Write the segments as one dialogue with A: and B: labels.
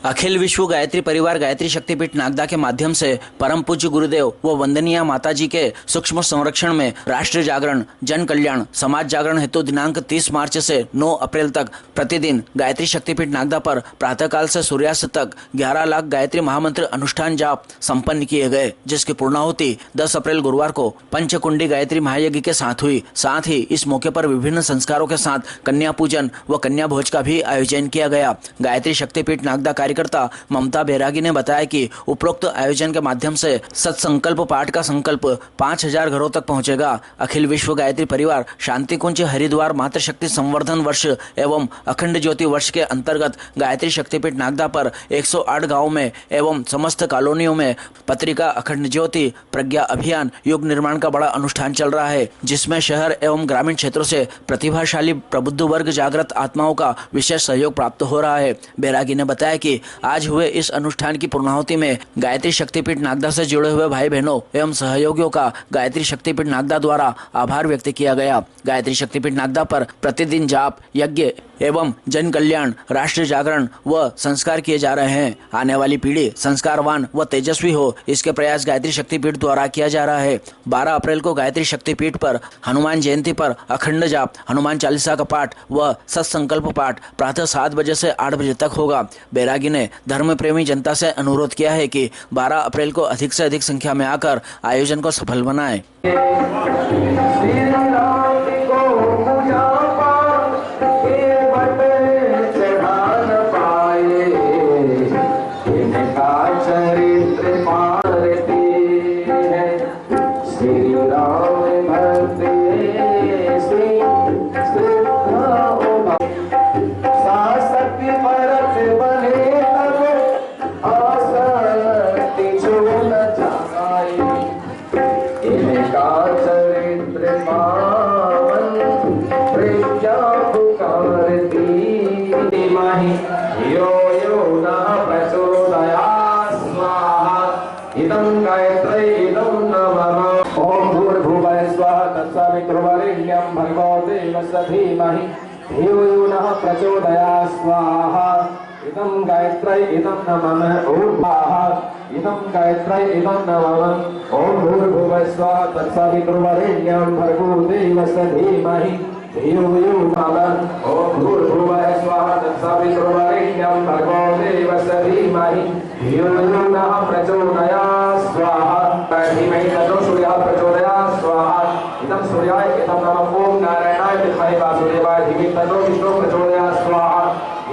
A: अखिल विश्व गायत्री परिवार गायत्री शक्तिपीठ नागदा के माध्यम से परम पूज्य गुरुदेव व वंदनीय माताजी के सूक्ष्म संरक्षण में राष्ट्र जागरण, जन कल्याण, समाज जागरण हेतु दिनांक 30 मार्च से 9 अप्रैल तक प्रतिदिन गायत्री शक्तिपीठ नागदा पर प्रातःकाल से सूर्यास्त तक 11 लाख गायत्री महामंत्र अनुष्ठान जाप संपन्न किए गए, जिसकी पूर्णाहुति 10 अप्रैल गुरुवार को पंचकुंडी गायत्री महायज्ञ के साथ हुई। साथ ही इस मौके पर विभिन्न संस्कारों के साथ कन्या पूजन व कन्या भोज का भी आयोजन किया गया। गायत्री शक्तिपीठ नागदा कार्यकर्ता ममता बैरागी ने बताया कि उपरोक्त आयोजन के माध्यम से सत्संकल्प पाठ का संकल्प 5000 घरों तक पहुंचेगा। अखिल विश्व गायत्री परिवार शांति कुंज हरिद्वार मातृशक्ति संवर्धन वर्ष एवं अखंड ज्योति वर्ष के अंतर्गत गायत्री शक्तिपीठ नागदा पर 108 गाँव में एवं समस्त कॉलोनियों में पत्रिका अखंड ज्योति प्रज्ञा अभियान युग निर्माण का बड़ा अनुष्ठान चल रहा है, जिसमें शहर एवं ग्रामीण क्षेत्रों से प्रतिभाशाली प्रबुद्ध वर्ग जागृत आत्माओं का विशेष सहयोग प्राप्त हो रहा है। बैरागी ने बताया कि आज हुए इस अनुष्ठान की पूर्णाहुति में गायत्री शक्तिपीठ नागदा से जुड़े हुए भाई बहनों एवं सहयोगियों का गायत्री शक्तिपीठ नागदा द्वारा आभार व्यक्त किया गया। गायत्री शक्तिपीठ नागदा पर प्रतिदिन जाप, यज्ञ एवं जन कल्याण, राष्ट्र जागरण व संस्कार किए जा रहे हैं। आने वाली पीढ़ी संस्कारवान व तेजस्वी हो, इसके प्रयास गायत्री शक्तिपीठ द्वारा किया जा रहा है। 12 अप्रैल को गायत्री शक्तिपीठ पर हनुमान जयंती पर अखंड जाप, हनुमान चालीसा का पाठ व सत्संकल्प पाठ प्रातः 7 बजे से 8 बजे तक होगा। बैरागी ने धर्म प्रेमी जनता से अनुरोध किया है कि 12 अप्रैल को अधिक से अधिक संख्या में आकर आयोजन को सफल बनाएं।
B: धीमहि धियो यो नः प्रचोदयात् स्वाहा। इदं गायत्रै इदं नमः ओम स्वाहा। इदं गायत्रै इदं नमः ओम भूर्भुवः स्वः तत्सवितुर्वरेण्यं भर्गो देवस्य धीमहि धियो यो नमः ओम भूर्भुवः स्वः तत्सवितुर्वरेण्यं भर्गो देवस्य धीमहि धियो यो नः प्रचोदयात् स्वाहा। धीमहि तन्नो सूर्यः प्रचोदयात् स्वाहा। इदं सूर्याय इदं नमः ओम नारायणाय विद्महे वासुदेवाय धीमहि तन्नो विष्णुः प्रचोदयात् स्वाहा।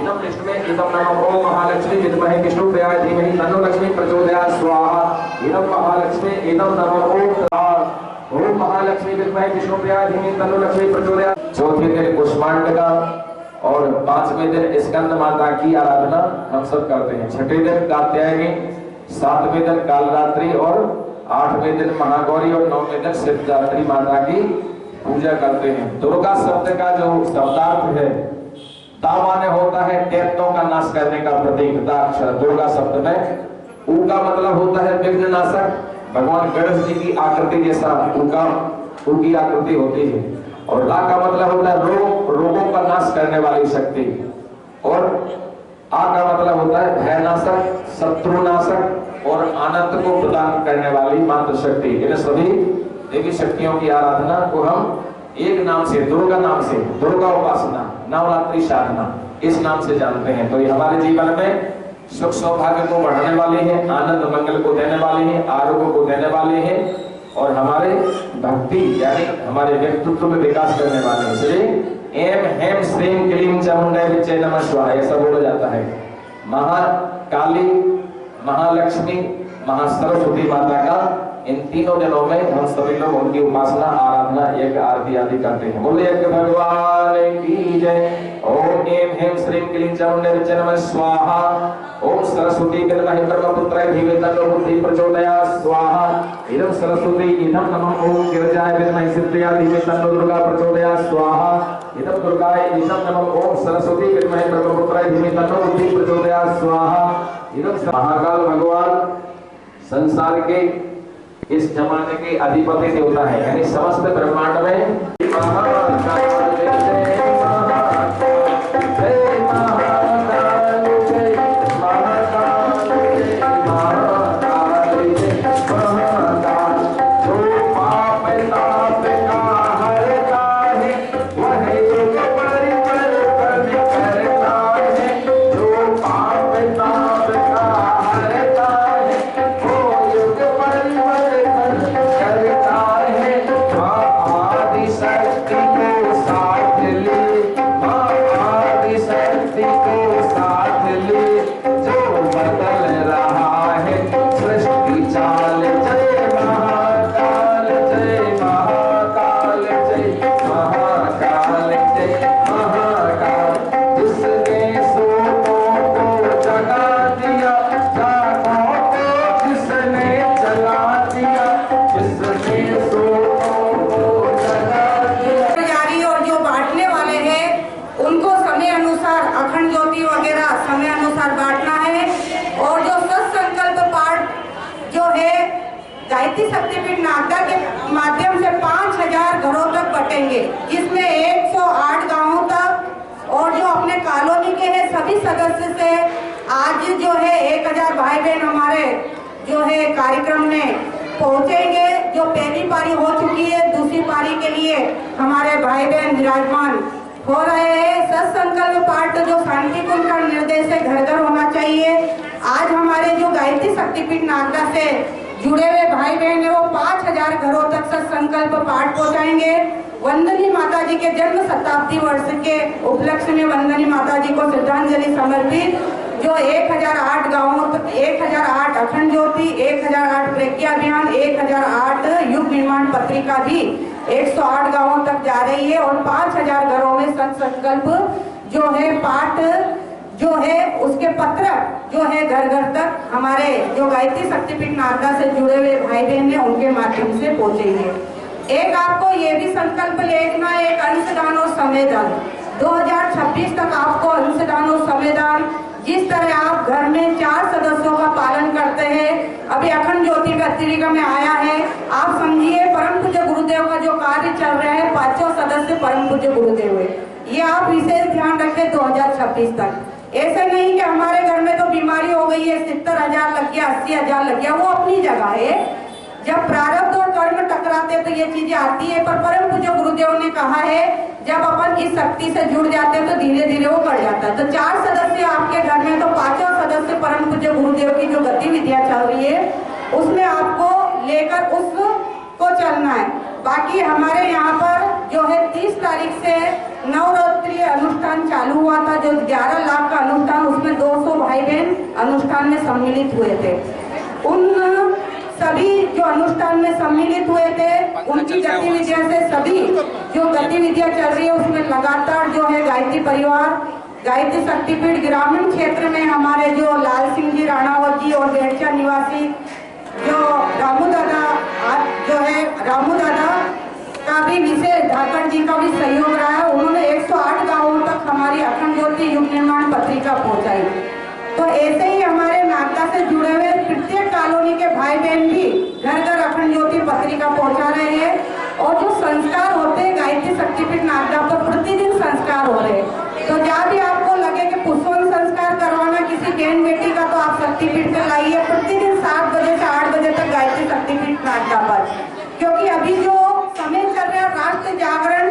B: इदं विष्णवे इदं नमः ओम महालक्ष्मी विद्महे विष्णुप्रियाय धीमहि तन्नो लक्ष्मी प्रचोदयात् स्वाहा। इदं महालक्ष्मी इदं नमः ओम महालक्ष्मी विद्महे विष्णुप्रियाय धीमहि तन्नो लक्ष्मी प्रचोदयात्। चौथे दिन कुष्मांडका और 5वें दिन स्कंद माता की आराधना हम सब करते हैं। छठे दिन कात्यायनी, 7वें दिन कालरात्रि और 8वें दिन महागौरी और 9वें दिन सिद्धिदात्री माता की पूजा करते हैं। दुर्गा शब्द का जो शब्दार्थ है, दा माने होता है दैत्यों का नाश करने का प्रतीक। दा अक्षर दुर्गा शब्द में ऊ का मतलब होता है विघ्न नाशक। भगवान गणेश जी की आकृति जैसा ऊ की आकृति होती है। और ला का मतलब होता है रोगों का नाश करने वाली शक्ति। और आ का मतलब होता है भयनाशक, शत्रुनाशक और आनंद को प्रदान करने वाली मातृ शक्ति। इन सभी देवी शक्तियों की आराधना को हम एक नाम से, दुर्गा नाम से, दुर्गा उपासना, नवरात्रि साधना, इस नाम से जानते हैं। तो ये हमारे जीवन में सुख सौभाग्य को बढ़ाने वाली है, आनंद मंगल को देने वाली है, आरोग्य को देने वाली है और हमारे भक्ति यानी हमारे व्यक्तित्व में विकास करने वाले हैं। इसलिए एम हेम श्रीम क्लीम चामुंडा विजय नमः स्वाहा ऐसा बोला जाता है। महाकाली, महालक्ष्मी, महासरस्वती माता का इन तीनों दिनों में हम सभी लोग उनकी उपासना, आराधना, यज्ञ, आरती आदि करते हैं। बोले यज्ञ भगवान की जय। ओम एम हेम श्रीम क्लीम चामुंडा विजय नमः स्वाहा। ओम सरस्वती विद्महे ब्रह्मपुत्राय धीमहि तन्नो बुद्धिः प्रचोदयात् स्वाहा। इदं सरस्वती इदं नमः ओम गिरिजाय विद्महे सिद्धिदाय धीमहि तन्नो दुर्गा प्रचोदयात् स्वाहा। इदं दुर्गाय इदं नमः ओम सरस्वती विद्महे ब्रह्मपुत्राय धीमहि तन्नो बुद्धिः प्रचोदयात् स्वाहा। इदं महाकाल भगवान संसार के इस जमाने के अधिपति देवता है, यानी समस्त ब्रह्मांड में महाकाल
C: गायत्री शक्तिपीठ नागदा के माध्यम से 5000 घरों तक बटेंगे, जिसमें 108 गांवों तक और जो अपने कॉलोनी के हैं सभी सदस्य से आज जो है 1000 भाई बहन हमारे जो है कार्यक्रम में पहुंचेंगे। जो पहली पारी हो चुकी है, दूसरी पारी के लिए हमारे भाई बहन विराजमान हो रहे हैं। सत्संकल्प पाठ जो शांति कुंज का निर्देश है घर घर होना चाहिए। आज हमारे जो गायत्री शक्तिपीठ नागदा से जुड़े हुए भाई बहन है वो 5000 घरों तक सत्संकल्प पाठ पहुंचाएंगे। वंदनी माता जी के जन्म शताब्दी वर्ष के उपलक्ष्य में वंदनी माता जी को श्रद्धांजलि समर्पित जो 1008 गांवों तक 1008 अखंड ज्योति, 1008 प्रज्ञा अभियान, 1008 युग निर्माण पत्रिका भी 108 गांवों तक जा रही है और 5000 घरों में संकल्प जो है पाठ जो है उसके पत्र जो है घर घर तक हमारे जो गायत्री शक्तिपीठ नागदा से जुड़े हुए भाई बहन हैं उनके माध्यम से पहुंचेंगे। एक आपको ये भी संकल्प लेना है, एक अंशदान और समयदान 2026 तक आपको अंशदान और समयदान जिस तरह आप घर में 4 सदस्यों का पालन करते हैं, अभी अखंड ज्योति पत्रिका में आया है, आप समझिए परम पूज्य गुरुदेव का जो कार्य चल रहा है 5 सदस्य परम पूज्य गुरुदेव है, ये आप विशेष ध्यान रखें 2026 तक। ऐसा नहीं कि हमारे घर में तो बीमारी हो गई है 70,000 लग गया 80,000 लग गया, वो अपनी जगह है। जब प्रारब्ध और कर्म टकराते तो ये चीजें आती है, पर परम पूज्य गुरुदेव ने कहा है जब अपन इस शक्ति से जुड़ जाते हैं तो धीरे धीरे वो बढ़ जाता है। तो 4 सदस्य आपके घर में तो 5 सदस्य परम पूज्य गुरुदेव की जो गतिविधियां चल रही है उसमें आपको लेकर उसको चलना है। बाकी हमारे यहाँ पर जो है 30 तारीख से नवरात्रि अनुष्ठान चालू हुआ था, जो 11 लाख का अनुष्ठान, उसमें 200 भाई बहन अनुष्ठान में सम्मिलित हुए थे। उन सभी जो अनुष्ठान में सम्मिलित हुए थे उनकी गतिविधियों से सभी जो गतिविधियां चल रही है उसमें लगातार जो है गायत्री परिवार गायत्री शक्तिपीठ ग्रामीण क्षेत्र में हमारे जो लाल सिंह जी राणावत जी और बेड़चा निवासी जो रामू दादा जो है रामू दादा का भी विशेष धाकड़ जी का भी सहयोग रहा है। उन्होंने 108 गांवों तक हमारी अखंड ज्योति युग निर्माण पत्रिका पहुंचाई। तो ऐसे ही हमारे नागदा से जुड़े हुए प्रत्येक कॉलोनी के भाई बहन भी घर घर अखंड ज्योति पत्रिका पहुंचा रहे हैं। और जो संस्कार होते हैं गायत्री शक्तिपीठ नागदा पर प्रतिदिन संस्कार हो रहे हैं। तो जहाँ भी आपको लगे कि पुष्पन संस्कार करवाना किसी बहन बेटी का तो आप शक्तिपीठ पे लाइए प्रतिदिन 7 बजे से 8 बजे तक गायत्री शक्तिपीठ नागदा पर, क्योंकि अभी जो समय चल रहा है राष्ट्र जागरण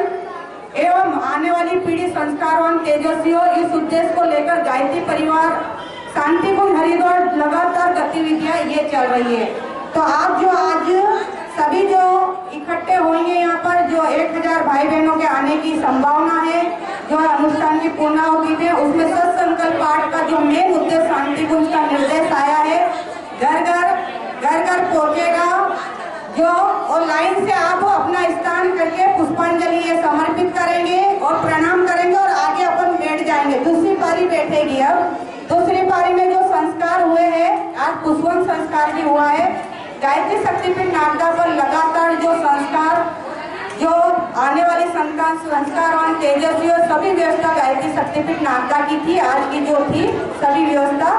C: एवं आने वाली पीढ़ी संस्कारवान तेजस्वी हो, इस उद्देश्य को लेकर गायत्री परिवार शांतिकुंज हरिद्वार लगातार गतिविधियां ये चल रही है। तो आप जो आज सभी जो इकट्ठे होंगे यहाँ पर जो 1000 भाई बहनों के आने की संभावना है, जो अनुष्ठान की पूर्णाहुति में उसमें सत्संकल्प पाठ का जो मेन उद्देश्य शांतिकुंज का निर्देश आया है घर घर पहुंचेगा जो और लाइन से आप अपना स्थान करके पुष्पांजलि ये समर्पित करेंगे और प्रणाम करेंगे और आगे अपन बैठ जाएंगे। दूसरी पारी बैठेगी। अब दूसरी पारी में जो संस्कार हुए हैं, आज पुष्पन संस्कार भी हुआ है। गायत्री शक्तिपीठ नागदा पर लगातार जो संस्कार जो आने वाली संतान संस्कारवान तेजस्वी और सभी व्यवस्था गायत्री शक्तिपीठ नागदा की थी, आज की जो थी सभी व्यवस्था,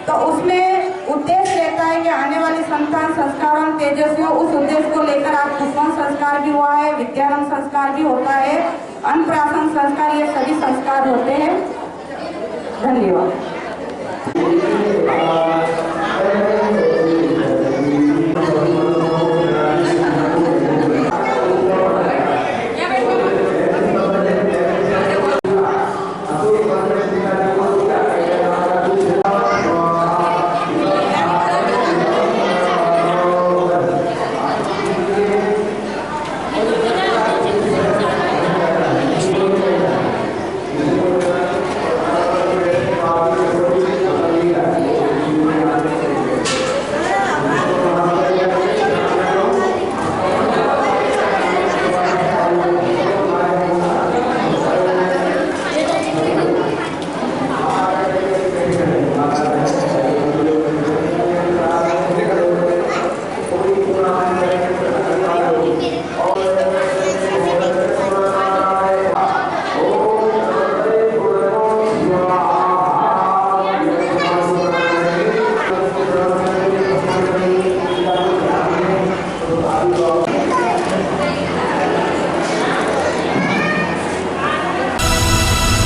C: तो उसमें उद्देश्य रहता है कि आने वाली संतान संस्कारवान तेजस्वी उस उद्देश्य को लेकर आज पुष्पन संस्कार भी हुआ है, विद्यारंभ संस्कार भी होता है, अन्नप्राशन संस्कार, ये सभी संस्कार होते हैं। धन्यवाद।
B: स्वाहा